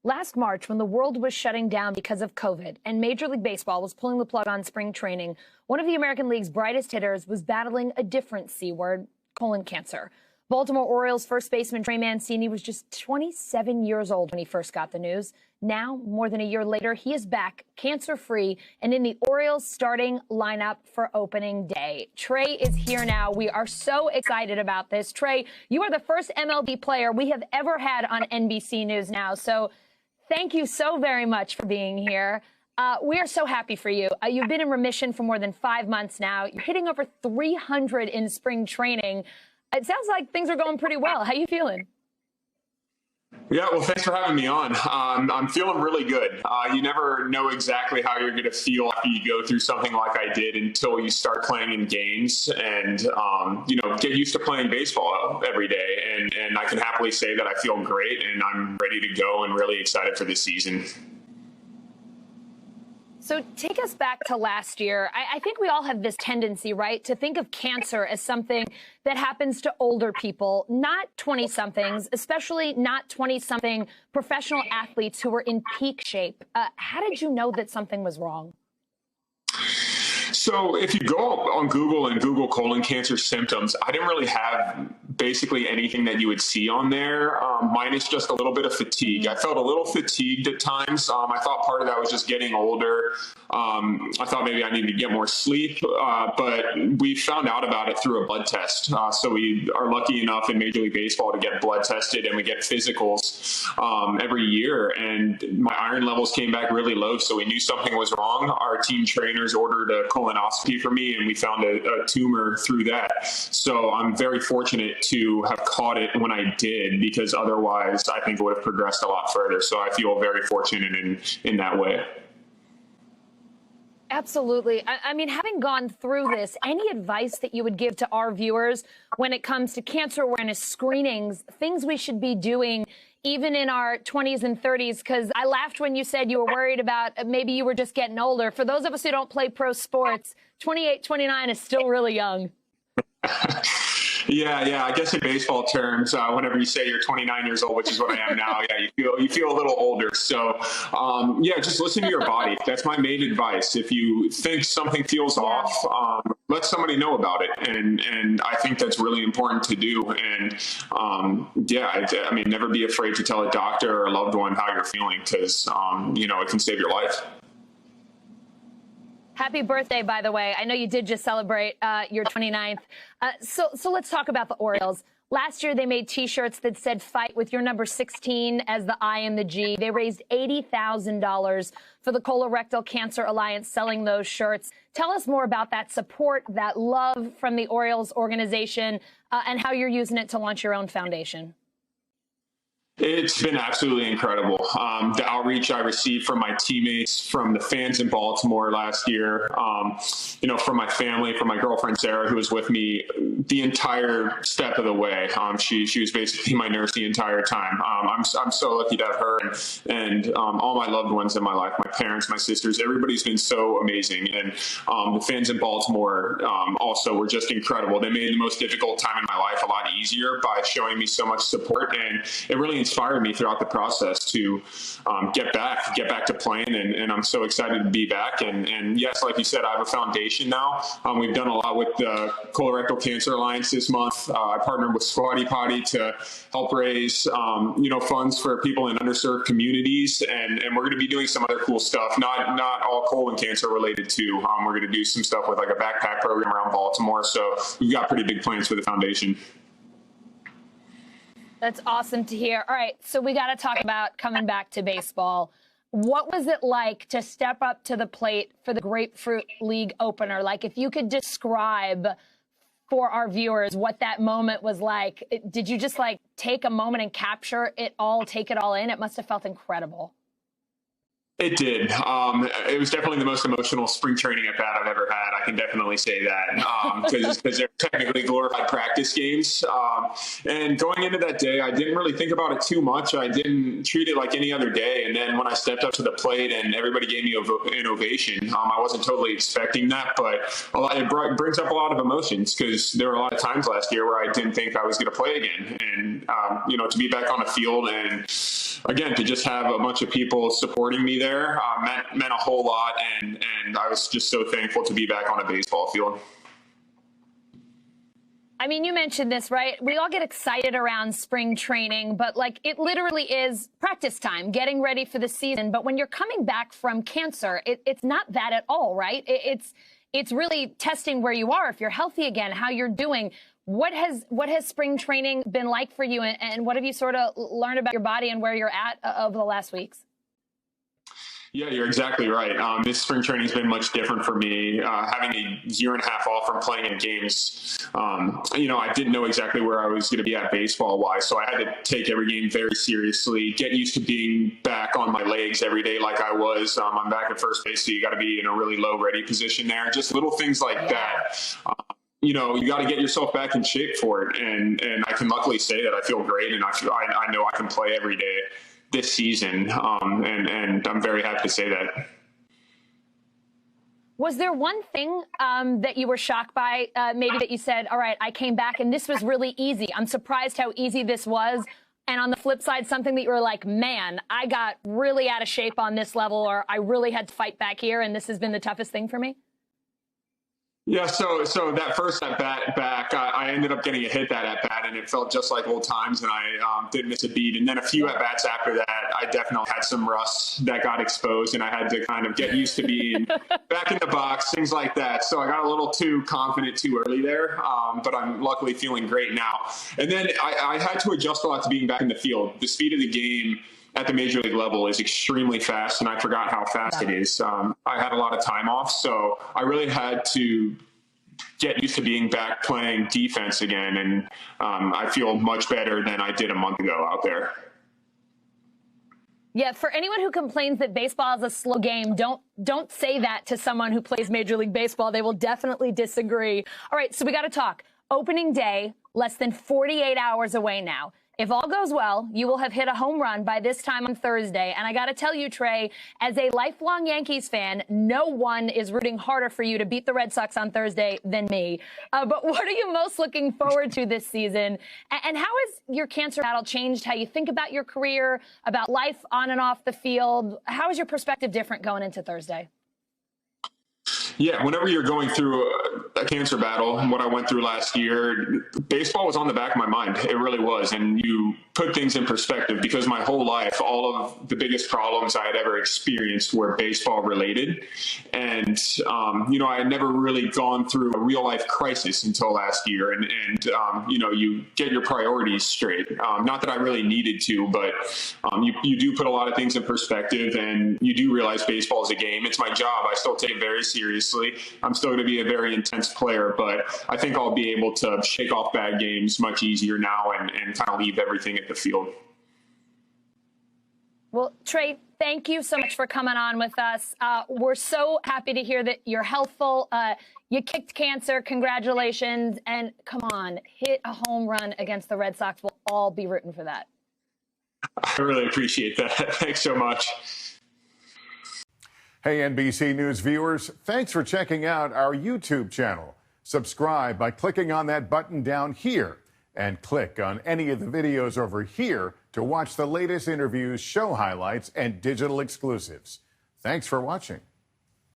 Last March, when the world was shutting down because of COVID and Major League Baseball was pulling the plug on spring training, one of the American League's brightest hitters was battling a different C word, colon cancer. Baltimore Orioles first baseman Trey Mancini was just 27 years old when he first got the news. Now, more than a year later, he is back, cancer-free, and in the Orioles starting lineup for opening day. Trey is here now. We are so excited about this. Trey, you are the first MLB player we have ever had on NBC News Now, so thank you so very much for being here. We are so happy for you. You've been in remission for more than 5 months now. You're hitting over 300 in spring training. It sounds like things are going pretty well. How are you feeling? Yeah, well, thanks for having me on. I'm feeling really good. You never know exactly how you're going to feel after you go through something like I did until you start playing in games and, get used to playing baseball every day. And I can happily say that I feel great and I'm ready to go and really excited for this season. So take us back to last year. I think we all have this tendency, right, to think of cancer as something that happens to older people, not 20-somethings, especially not 20-something professional athletes who were in peak shape. How did you know that something was wrong? So if you go on Google and Google colon cancer symptoms, I didn't really have basically anything that you would see on there, minus just a little bit of fatigue. I felt a little fatigued at times. I thought part of that was just getting older. I thought maybe I needed to get more sleep, but we found out about it through a blood test. So we are lucky enough in Major League Baseball to get blood tested, and we get physicals every year. And my iron levels came back really low, so we knew something was wrong. Our team trainers ordered a colonoscopy for me, and we found a tumor through that. So I'm very fortunate to have caught it when I did, because otherwise I think it would have progressed a lot further. So I feel very fortunate in that way. Absolutely. I mean, having gone through this, any advice that you would give to our viewers when it comes to cancer awareness screenings, things we should be doing even in our 20s and 30s? Because I laughed when you said you were worried about maybe you were just getting older. For those of us who don't play pro sports, 28, 29 is still really young. Yeah. I guess in baseball terms, whenever you say you're 29 years old, which is what I am now, you feel a little older. So, just listen to your body. That's my main advice. If you think something feels off, let somebody know about it. And I think that's really important to do. And I mean, never be afraid to tell a doctor or a loved one how you're feeling, because it can save your life. Happy birthday, by the way. I know you did just celebrate your 29th. So let's talk about the Orioles. Last year, they made T-shirts that said "Fight" with your number 16 as the I and the G. They raised $80,000 for the Colorectal Cancer Alliance selling those shirts. Tell us more about that support, that love from the Orioles organization, and how you're using it to launch your own foundation. It's been absolutely incredible. The outreach I received from my teammates, from the fans in Baltimore last year, from my family, from my girlfriend, Sarah, who was with me the entire step of the way. She was basically my nurse the entire time. I'm so lucky to have her and all my loved ones in my life, my parents, my sisters. Everybody's been so amazing. And the fans in Baltimore also were just incredible. They made the most difficult time in my life a lot easier by showing me so much support. And it really inspired me throughout the process to get back to playing, and I'm so excited to be back. And yes, like you said, I have a foundation now. We've done a lot with the Colorectal Cancer Alliance this month. I partnered with Squatty Potty to help raise funds for people in underserved communities, and we're going to be doing some other cool stuff, not all colon cancer related too. We're going to do some stuff with like a backpack program around Baltimore, so we've got pretty big plans for the foundation. That's awesome to hear. All right, so we got to talk about coming back to baseball. What was it like to step up to the plate for the Grapefruit League opener? Like, if you could describe for our viewers what that moment was like, did you just take a moment and capture it all, take it all in? It must have felt incredible. It did. It was definitely the most emotional spring training at bat I've ever had. I can definitely say that because they're technically glorified practice games. And going into that day, I didn't really think about it too much. I didn't treat it like any other day. And then when I stepped up to the plate and everybody gave me an ovation, I wasn't totally expecting that, but it brings up a lot of emotions because there were a lot of times last year where I didn't think I was going to play again. And, to be back on the field and, again, to just have a bunch of people supporting me there meant a whole lot, and I was just so thankful to be back on a baseball field. I mean, you mentioned this, right? We all get excited around spring training, but it literally is practice time, getting ready for the season. But when you're coming back from cancer, it's not that at all, right? It's really testing where you are, if you're healthy again, how you're doing. What has spring training been like for you, and what have you sort of learned about your body and where you're at over the last weeks? Yeah, you're exactly right. This spring training has been much different for me. Having a year and a half off from playing in games, I didn't know exactly where I was going to be at baseball-wise, so I had to take every game very seriously, get used to being back on my legs every day like I was. I'm back at first base, so you got to be in a really low ready position there. Just little things like that. You got to get yourself back in shape for it. And I can luckily say that I feel great, and I know I can play every day this season. And I'm very happy to say that. Was there one thing that you were shocked by, maybe that you said, all right, I came back and this was really easy. I'm surprised how easy this was. And on the flip side, something that you were like, man, I got really out of shape on this level, or I really had to fight back here, and this has been the toughest thing for me? Yeah, so that first at bat back, I ended up getting a hit that at bat, and it felt just like old times, and I didn't miss a beat. And then a few at bats after that, I definitely had some rust that got exposed, and I had to kind of get used to being back in the box, things like that. So I got a little too confident too early there, but I'm luckily feeling great now. And then I had to adjust a lot to being back in the field. The speed of the game at the major league level is extremely fast, and I forgot how fast it is. I had a lot of time off, so I really had to get used to being back playing defense again, and I feel much better than I did a month ago out there. Yeah, for anyone who complains that baseball is a slow game, don't say that to someone who plays Major League Baseball. They will definitely disagree. All right, so we got to talk. Opening day, less than 48 hours away now. If all goes well, you will have hit a home run by this time on Thursday. And I got to tell you, Trey, as a lifelong Yankees fan, no one is rooting harder for you to beat the Red Sox on Thursday than me. But what are you most looking forward to this season? And how has your cancer battle changed how you think about your career, about life on and off the field? How is your perspective different going into Thursday? Yeah, whenever you're going through a cancer battle, what I went through last year, baseball was on the back of my mind. It really was. And you put things in perspective, because my whole life, all of the biggest problems I had ever experienced were baseball related. And, I had never really gone through a real life crisis until last year. And you get your priorities straight. Not that I really needed to, but you do put a lot of things in perspective, and you do realize baseball is a game. It's my job. I still take it very seriously. I'm still going to be a very intense player, but I think I'll be able to shake off bad games much easier now and kind of leave everything at the field. Well, Trey, thank you so much for coming on with us. We're so happy to hear that you're healthful. You kicked cancer. Congratulations. And come on, hit a home run against the Red Sox. We'll all be rooting for that. I really appreciate that. Thanks so much. Hey, NBC News viewers, thanks for checking out our YouTube channel. Subscribe by clicking on that button down here, and click on any of the videos over here to watch the latest interviews, show highlights, and digital exclusives. Thanks for watching.